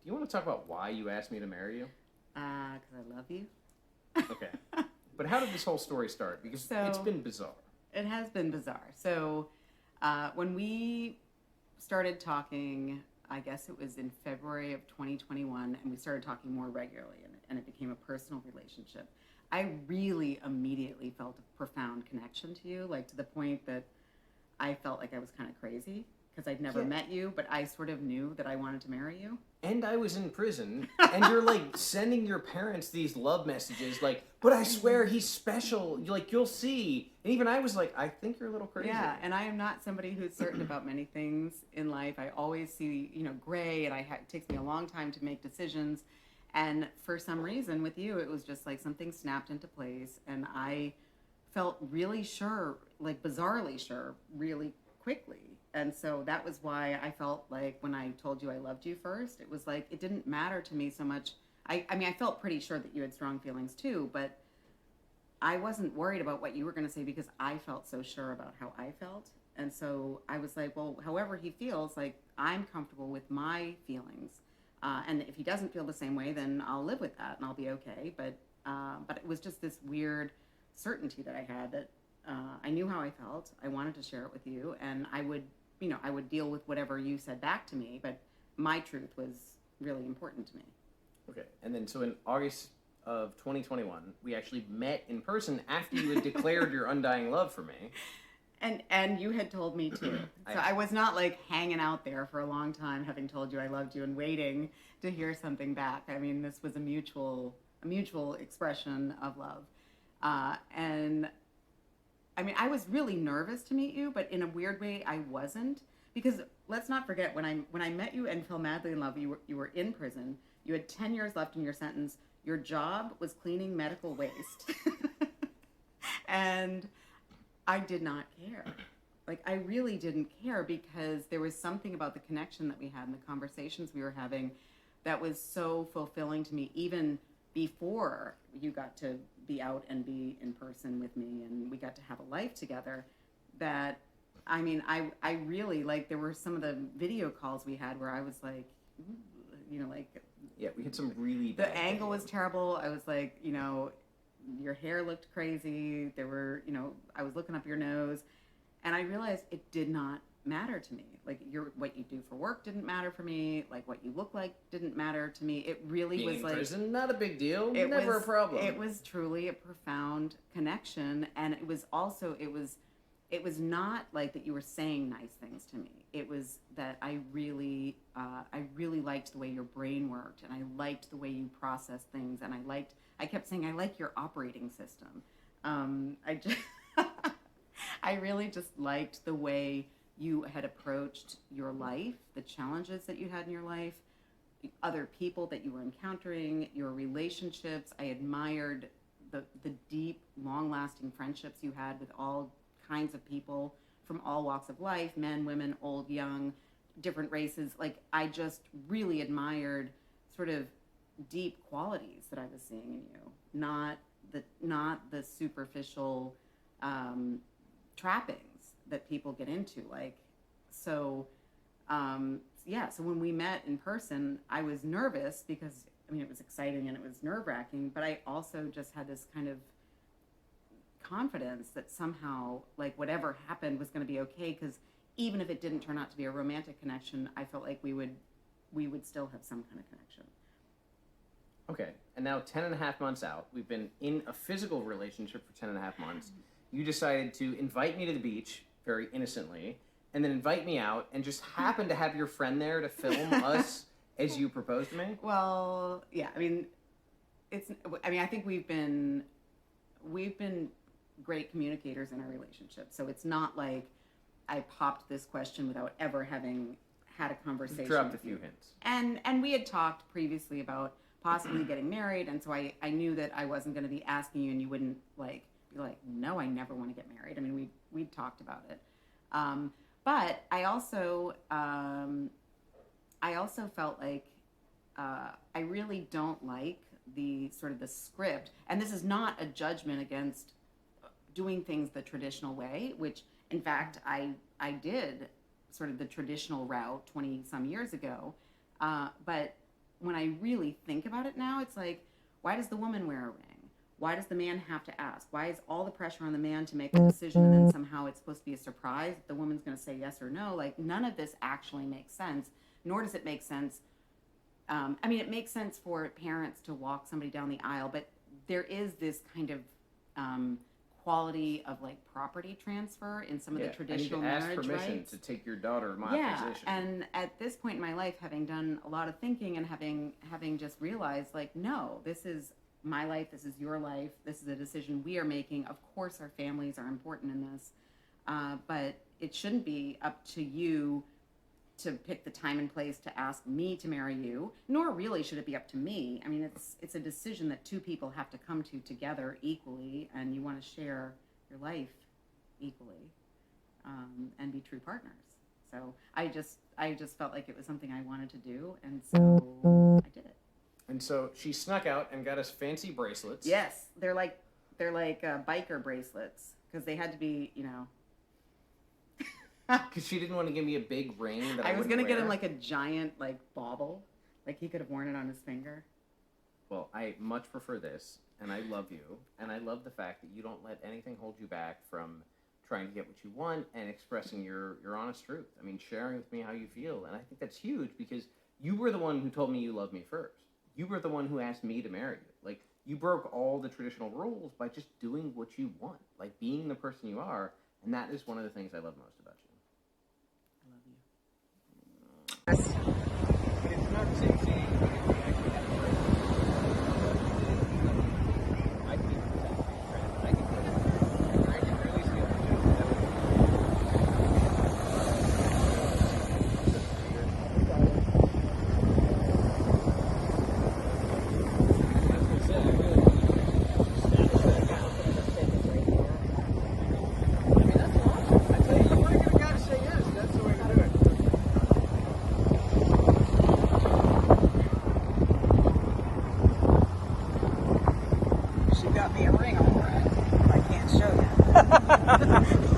Do you want to talk about why you asked me to marry you? Because I love you. Okay. But how did this whole story start? Because it's been bizarre. It has been bizarre. So, when we started talking, I guess it was in February of 2021, and we started talking more regularly, and it became a personal relationship. I really immediately felt a profound connection to you, like to the point that I felt like I was kind of crazy because I'd never met you, but I sort of knew that I wanted to marry you. And I was in prison, and you're like sending your parents these love messages, like, but I swear he's special. Like, you'll see. And even I was like, I think you're a little crazy. Yeah, and I am not somebody who's certain about many things in life. I always see, gray, and it takes me a long time to make decisions. And for some reason, with you, it was just like something snapped into place, and I felt really sure, like bizarrely sure, really quickly. And so that was why I felt like when I told you I loved you first, it was like it didn't matter to me so much. I mean, I felt pretty sure that you had strong feelings too, but I wasn't worried about what you were going to say because I felt so sure about how I felt. And so I was like, well, however he feels, like I'm comfortable with my feelings. And if he doesn't feel the same way, then I'll live with that and I'll be okay. But it was just this weird certainty that I had that I knew how I felt. I wanted to share it with you, and I would deal with whatever you said back to me, but my truth was really important to me. Okay, and then so in August of 2021, we actually met in person after you had declared your undying love for me. And you had told me too. So I was not like hanging out there for a long time having told you I loved you and waiting to hear something back. I mean, this was a mutual expression of love. And I mean, I was really nervous to meet you, but in a weird way, I wasn't. Because let's not forget, when I met you and fell madly in love, you were in prison. You had 10 years left in your sentence. Your job was cleaning medical waste. And I did not care. Like, I really didn't care because there was something about the connection that we had and the conversations we were having that was so fulfilling to me, even before you got to be out and be in person with me and we got to have a life together. That, I mean, I really, like, there were some of the video calls we had where I was like, like... Yeah, we had some really bad... The angle was terrible. I was like, your hair looked crazy. There were, I was looking up your nose. And I realized it did not matter to me. Like, what you do for work didn't matter for me. Like, what you look like didn't matter to me. It really Being was in like... prison, not a big deal. Never a problem. It was truly a profound connection. And it was also, it was not like that you were saying nice things to me. It was that I really liked the way your brain worked, and I liked the way you processed things, and I kept saying, I like your operating system. I really just liked the way you had approached your life, the challenges that you had in your life, other people that you were encountering, your relationships. I admired the deep, long-lasting friendships you had with all kinds of people from all walks of life, men, women, old, young, different races. Like, I just really admired sort of deep qualities that I was seeing in you, not the superficial trappings that people get into. Like, so so when we met in person, I was nervous because, I mean, it was exciting and it was nerve-wracking, but I also just had this kind of confidence that somehow, like, whatever happened was going to be okay, because even if it didn't turn out to be a romantic connection, I felt like we would still have some kind of connection. Okay, and now 10 and a half months out, we've been in a physical relationship for 10 and a half months. You decided to invite me to the beach very innocently, and then invite me out, and just happened to have your friend there to film us as you proposed to me? Well, yeah, I mean, I think we've been great communicators in our relationship. So it's not like I popped this question without ever having had a conversation. Dropped a few hints. And we had talked previously about possibly getting married, and so I knew that I wasn't going to be asking you and you wouldn't be like, no, I never want to get married. I mean, we'd talked about it. But I also felt like I really don't like the sort of the script, and this is not a judgment against doing things the traditional way, which in fact I did sort of the traditional route 20 some years ago, but when I really think about it now, it's like, why does the woman wear a ring? Why does the man have to ask? Why is all the pressure on the man to make a decision and then somehow it's supposed to be a surprise if the woman's going to say yes or no? Like, none of this actually makes sense, nor does it make sense. I mean, it makes sense for parents to walk somebody down the aisle, but there is this kind of quality of like property transfer in some of the traditional marriage rights. Ask permission to take your daughter in my position. And at this point in my life, having done a lot of thinking and having just realized, like, no, this is my life, this is your life, this is a decision we are making. Of course, our families are important in this, but it shouldn't be up to you to pick the time and place to ask me to marry you, nor really should it be up to me. I mean, it's a decision that two people have to come to together equally, and you want to share your life equally, and be true partners. So I just felt like it was something I wanted to do, and so I did it. And so she snuck out and got us fancy bracelets. Yes, they're like biker bracelets, because they had to be, you know. Because she didn't want to give me a big ring that I was going to get him wear. like a giant like bauble, like he could have worn it on his finger. Well, I much prefer this, and I love you, and I love the fact that you don't let anything hold you back from trying to get what you want and expressing your honest truth. I mean, sharing with me how you feel, and I think that's huge because you were the one who told me you loved me first. You were the one who asked me to marry you. Like, you broke all the traditional rules by just doing what you want, like being the person you are, and that is one of the things I love most about you. I love you. But it's not the same thing. I can really see She got me a ring, all right. I can't show you.